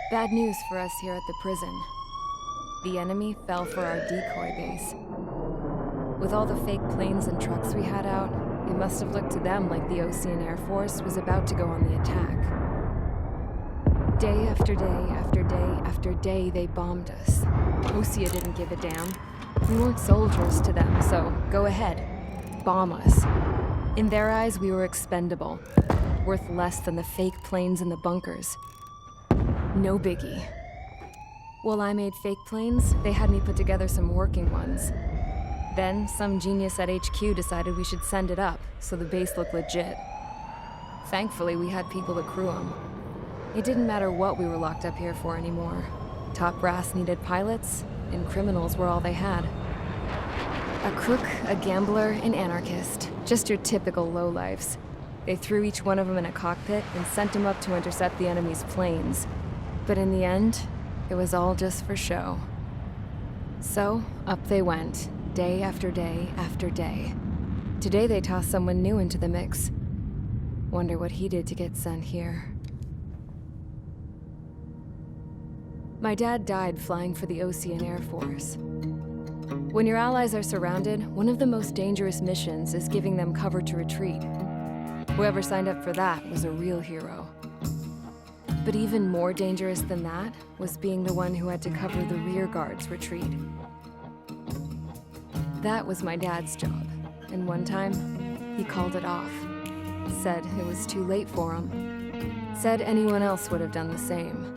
Bad news for us here at the prison. The enemy fell for our decoy base. With all the fake planes and trucks we had out, it must have looked to them like the Osean Air Force was about to go on the attack. Day after day after day after day, they bombed us. Osea didn't give a damn. We weren't soldiers to them, so go ahead. Bomb us. In their eyes, we were expendable. Worth less than the fake planes in the bunkers. No biggie. While I made fake planes, they had me put together some working ones. Then, some genius at HQ decided we should send it up, so the base looked legit. Thankfully, we had people to crew them. It didn't matter what we were locked up here for anymore. Top brass needed pilots, and criminals were all they had. A crook, a gambler, an anarchist. Just your typical lowlifes. They threw each one of them in a cockpit and sent them up to intercept the enemy's planes. But in the end, it was all just for show. So, up they went, day after day after day. Today they tossed someone new into the mix. Wonder what he did to get sent here. My dad died flying for the Osean Air Force. When your allies are surrounded, one of the most dangerous missions is giving them cover to retreat. Whoever signed up for that was a real hero. But even more dangerous than that was being the one who had to cover the rear guard's retreat. That was my dad's job, and one time, he called it off. Said it was too late for him. Said anyone else would have done the same.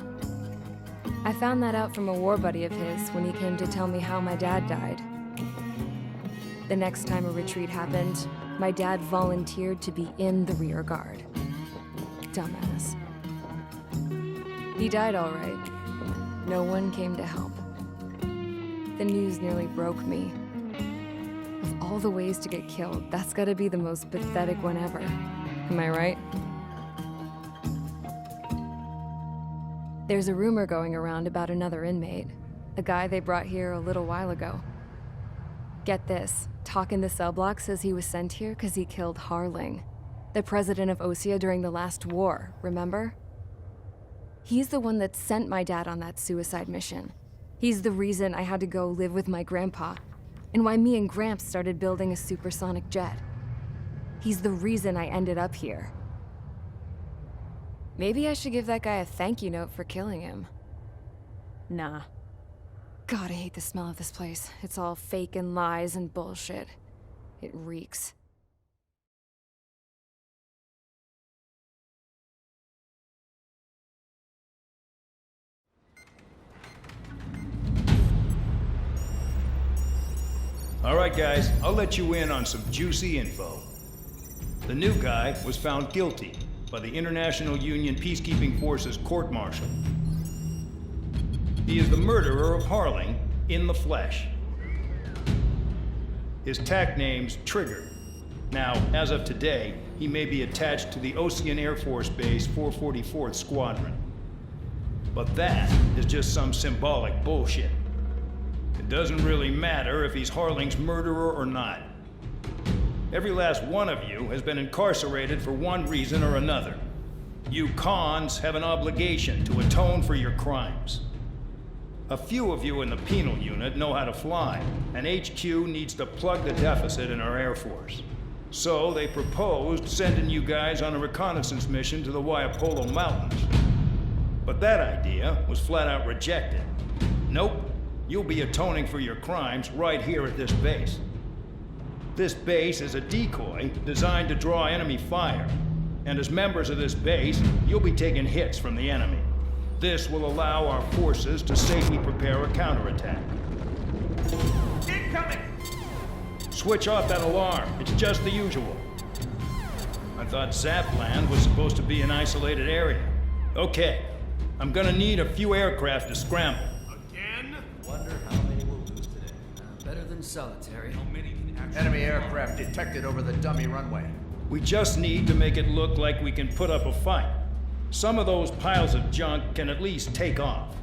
I found that out from a war buddy of his when he came to tell me how my dad died. The next time a retreat happened, my dad volunteered to be in the rear guard. Dumbass. He died all right. No one came to help. The news nearly broke me. Of all the ways to get killed, that's gotta be the most pathetic one ever. Am I right? There's a rumor going around about another inmate. A guy they brought here a little while ago. Get this, talk in the cell block says he was sent here because he killed Harling, the president of Osea during the last war, remember? He's the one that sent my dad on that suicide mission. He's the reason I had to go live with my grandpa, and why me and Gramps started building a supersonic jet. He's the reason I ended up here. Maybe I should give that guy a thank you note for killing him. Nah. God, I hate the smell of this place. It's all fake and lies and bullshit. It reeks. All right, guys, I'll let you in on some juicy info. The new guy was found guilty by the International Union Peacekeeping Forces court-martial. He is the murderer of Harling in the flesh. His tack name's Trigger. Now, as of today, he may be attached to the Osean Air Force Base 444th Squadron. But that is just some symbolic bullshit. It doesn't really matter if he's Harling's murderer or not. Every last one of you has been incarcerated for one reason or another. You cons have an obligation to atone for your crimes. A few of you in the penal unit know how to fly, and HQ needs to plug the deficit in our Air Force. So they proposed sending you guys on a reconnaissance mission to the Waiapolo Mountains. But that idea was flat out rejected. Nope, you'll be atoning for your crimes right here at this base. This base is a decoy designed to draw enemy fire, and as members of this base, you'll be taking hits from the enemy. This will allow our forces to safely prepare a counterattack. Incoming! Switch off that alarm. It's just the usual. I thought Zapland was supposed to be an isolated area. Okay, I'm gonna need a few aircraft to scramble. Again? Wonder how many we'll lose today. Better than solitary. How many can actually... Enemy aircraft detected over the dummy runway. We just need to make it look like we can put up a fight. Some of those piles of junk can at least take off.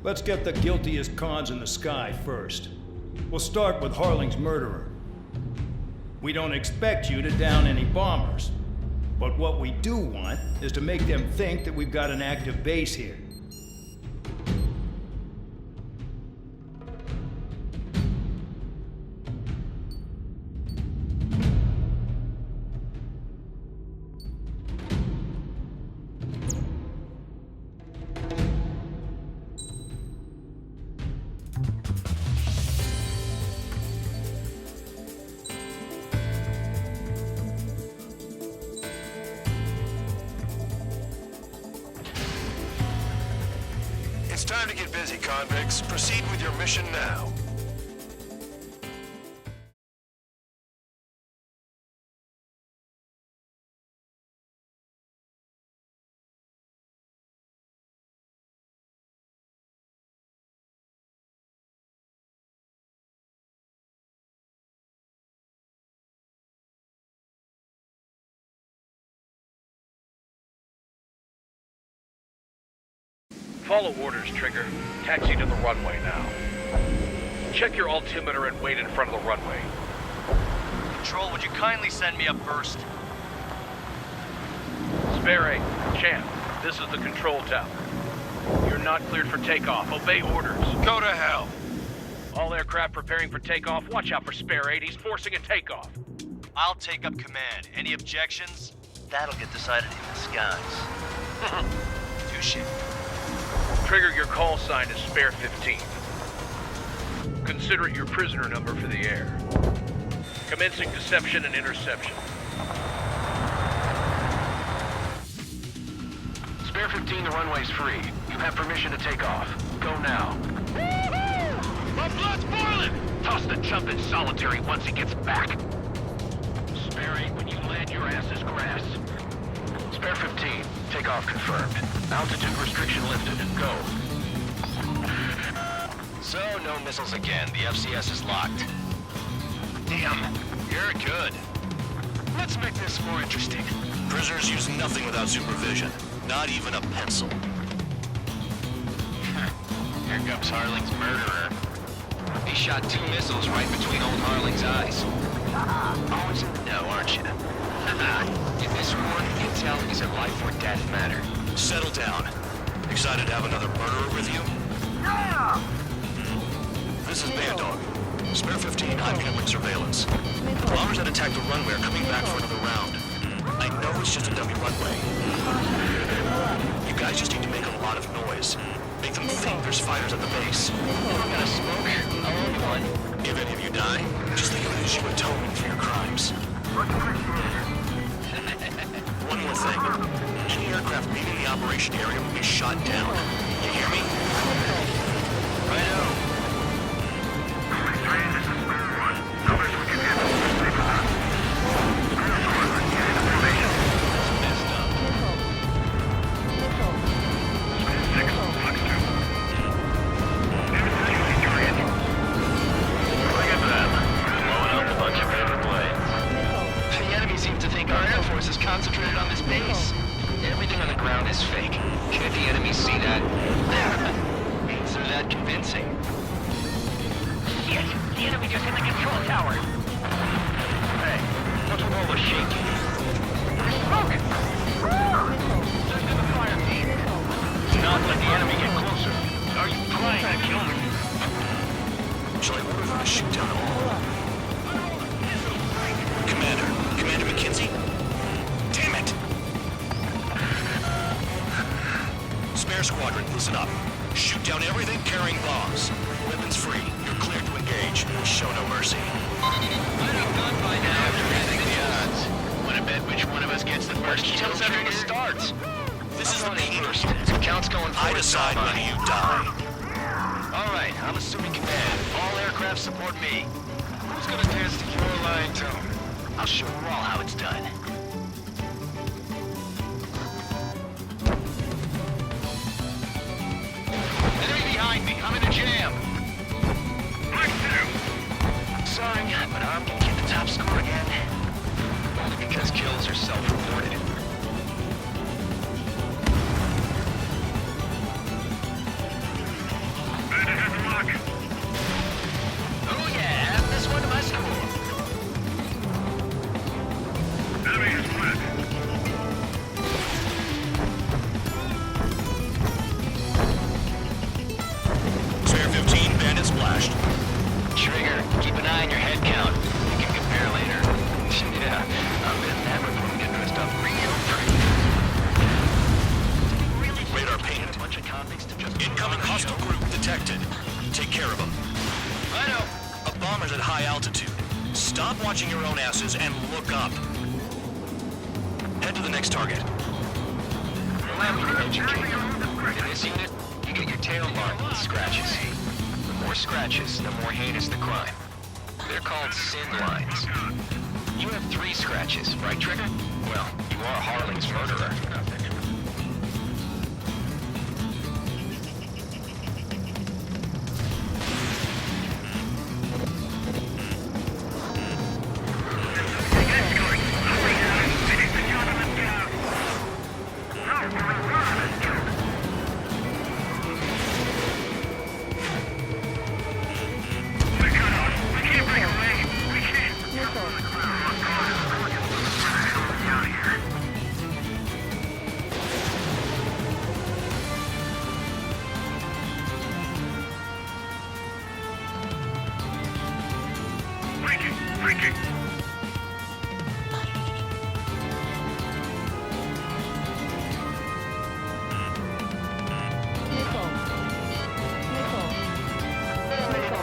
Let's get the guiltiest cons in the sky first. We'll start with Harling's murderer. We don't expect you to down any bombers, but what we do want is to make them think that we've got an active base here. time to get busy, convicts. Proceed with your mission now. Follow orders, Trigger. Taxi to the runway now. Check your altimeter and wait in front of the runway. Control, would you kindly send me up first? Spare 8, Champ, this is the control tower. You're not cleared for takeoff. Obey orders. Go to hell. All aircraft preparing for takeoff. Watch out for Spare 8. He's forcing a takeoff. I'll take up command. Any objections? That'll get decided in the skies. Touche. Trigger, your call sign is Spare 15. Consider it your prisoner number for the air. Commencing deception and interception. Spare 15, the runway's free. You have permission to take off. Go now. My blood's boiling! Toss the chump in solitary once he gets back. Spare 8, when you land, your ass is grass. Spare 15, takeoff confirmed. Altitude restriction lifted. Go. So, no missiles again. The FCS is locked. Damn, you're good. Let's make this more interesting. Prisoners use nothing without supervision. Not even a pencil. Here comes Harling's murderer. He shot 2 missiles right between old Harling's eyes. Always in the know, aren't you? In this war, intel is a life or death matter. Settle down. Excited to have another murderer with you? This is Bandog. Spare 15, I'm handling surveillance. Bombers that attacked the runway are coming back for another round. I know it's just a dummy runway. You guys just need to make a lot of noise. Make them think there's fighters at the base. I'm gonna smoke. I'll own one. If any of you die, just think of it as you atone for your crimes. One more thing. Any aircraft leaving the operation area will be shot down. You hear me? Righto. The enemy seems to think our Air Force is concentrated on this base. Everything on the ground is fake. Can't the enemy see that? Means they're that convincing. Shit! The enemy just hit the control tower! Hey, what's with all the shaking? Smoking! Send in the fire team! Do not let the enemy get closer. Are you trying to kill me? Shall I order them to shoot down all? Commander McKenzie? Damn it! Spare squadron, listen up. Shoot down everything carrying bombs. Weapons free. You're cleared to engage. Show no mercy. I'd have done by now after having the odds. Want to bet which one of us gets the first kill? Tell us everyone to start. This is the beginning. Count's going I forward. decide when you die. All right, I'm assuming command. All aircraft support me. Who's gonna dance to your line tone? I'll show you all how it's done. Enemy behind me. I'm in a jam. Sorry, but I'm gonna get the top score again. Only because kills are self-reported. Oh yeah, add this one to my score. Spare 15, bandit splashed. Trigger, keep an eye on your head count. You can compare later. Yeah, I'm betting that report will get dressed up real pretty. Radar painted. A bunch of convicts to just Incoming hostile group detected. Take care of them. Righto. A bomber's at high altitude. Stop watching your own asses and look up. Head to the next target. Allow me to educate you. In this unit, you you get your tail marked with scratches. The more scratches, the more heinous the crime. They're called sin lines. You have 3 scratches, right, Trigger? Well, you are Harling's murderer.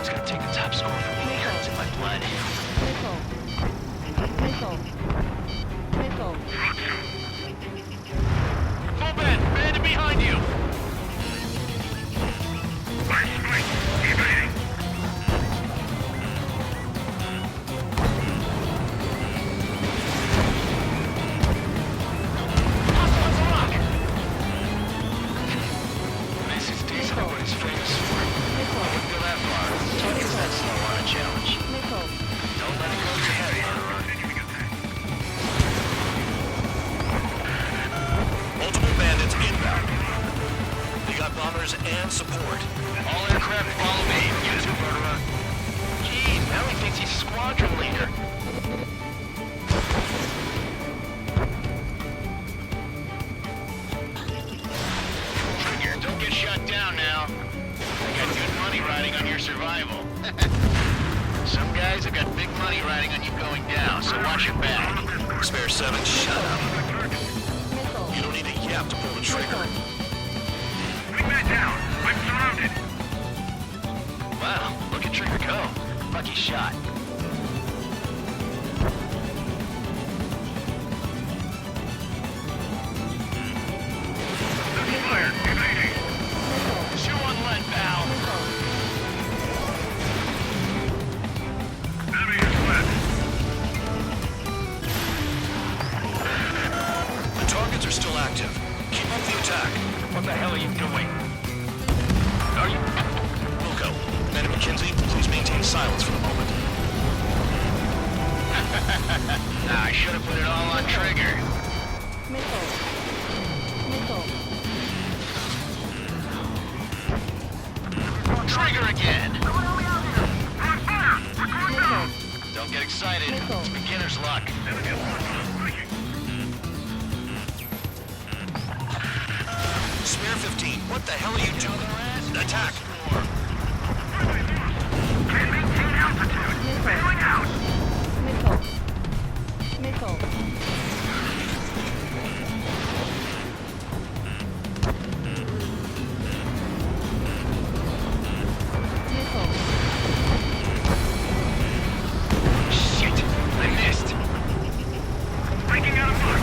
It's gonna take the top score from me. It's in my blood. Full bend! Bandit behind you! This is decent what he's famous for. I wouldn't go that far. Tucker's that slow on a challenge. Don't let it go to your head, Hunter. Multiple bandits inbound. You got bombers and support. All aircraft follow me. Use it, murderer. Jeez, now he thinks he's squadron leader. Trigger, don't get shut down now. I got good money riding on your survival. Some guys have got big money riding on you going down, so watch your back. Spare 7, shut up. You don't need a yap to pull the trigger. Bring that down! I'm surrounded! Wow, look at Trigger go. Lucky shot. Fire! Evading! Chew on lead, pal. Enemy is left! The targets are still active. Keep up the attack. What the hell are you doing? Are you... Wilco, Man and McKenzie, please maintain silence for the moment. I should have put it all on Trigger. Trigger again! Don't get excited. It's beginner's luck. Spare 15, what the hell are you doing? Attack! Can't maintain altitude! Bailing out! Shit! I missed! Breaking out of luck!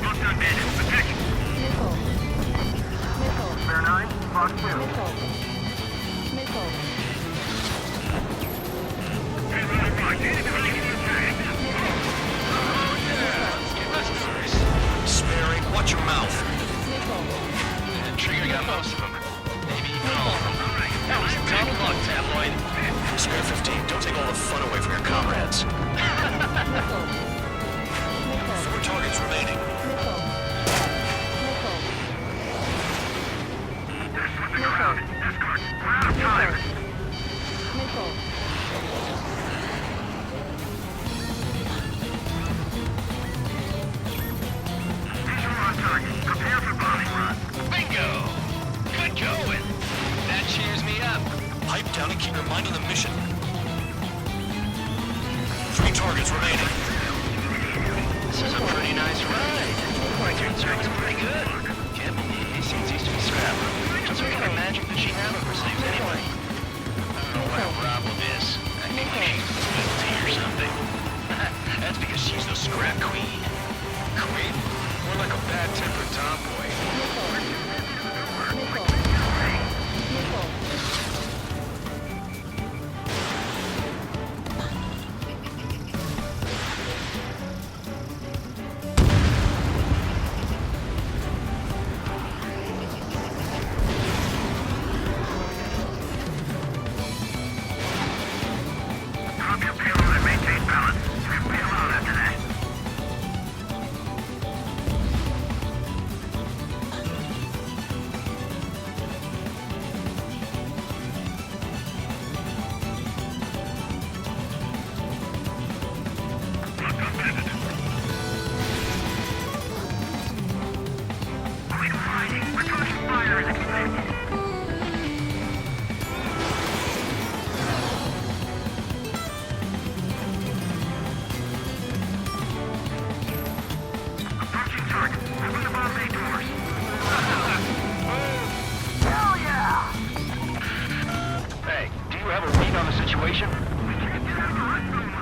Both done, bandit. Attention! Spare 9, Fox 2. Hey, right, bandit, ready to attack. Spare 8, watch your mouth. Trigger got most of them. Maybe even all of them. That was dumb luck, Tabloid. Spare 15, don't take all the fun away from your comrades. 4 targets remaining. Escort, we're out of time. Visual on target. Prepare for bombing run. Bingo! Good going! That cheers me up. Pipe down and keep your mind on the mission. 3 targets remaining. This is a pretty nice ride. My turn service pretty good. Can't believe he seems used to be scrap. What kind of magic does she have up her sleeves anyway? I don't know what her problem is. I think she's guilty or something. That's because she's the scrap queen. Queen? More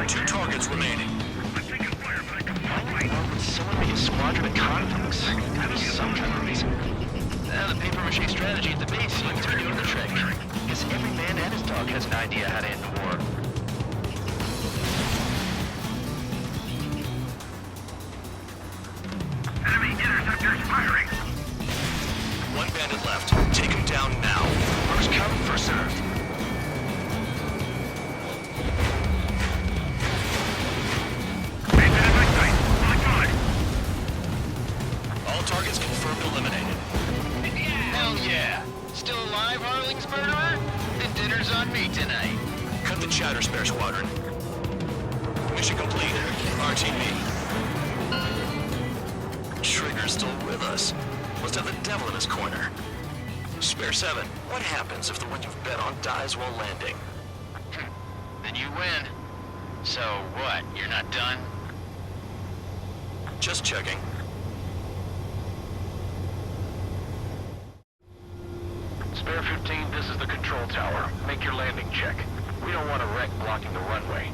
2 targets remaining. Why would someone make a squadron of convicts? Gotta be some kind of reason. The paper-mache strategy at the base seems to be doing the trick. Guess every man and his dog has an idea how to end the war. Enemy interceptors firing. 1 bandit left. Take him down now. First come, first served. Bandit in my sight. My God. All targets confirmed eliminated. Hell yeah! Still alive, Harling's murderer? Then dinner's on me tonight. Cut the chatter, Spare Squadron. Mission complete. RTB. Trigger's still with us. Must have the devil in his corner. Spare 7, what happens if the one you've bet on dies while landing? Then you win. So what, you're not done? Just checking. Spare 15, this is the control tower. Make your landing check. We don't want a wreck blocking the runway.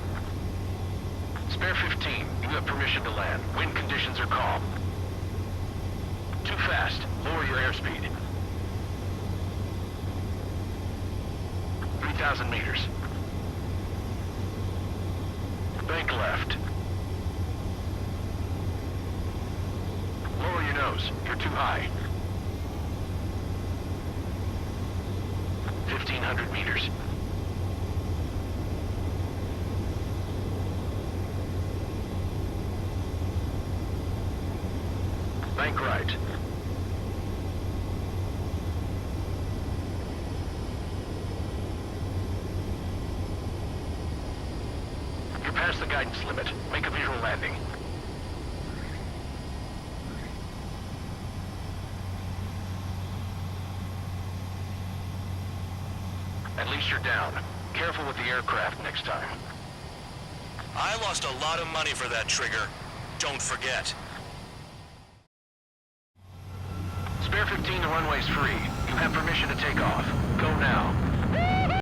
Spare 15, you have permission to land. Wind conditions are calm. Too fast. Lower your airspeed. 3,000 meters. Bank left. Lower your nose. You're too high. 1,500 meters. Bank right. You're past the guidance limit. Make a visual landing. At least you're down. Careful with the aircraft next time. I lost a lot of money for that trigger. Don't forget. Spare 15, the runway's free. You have permission to take off. Go now.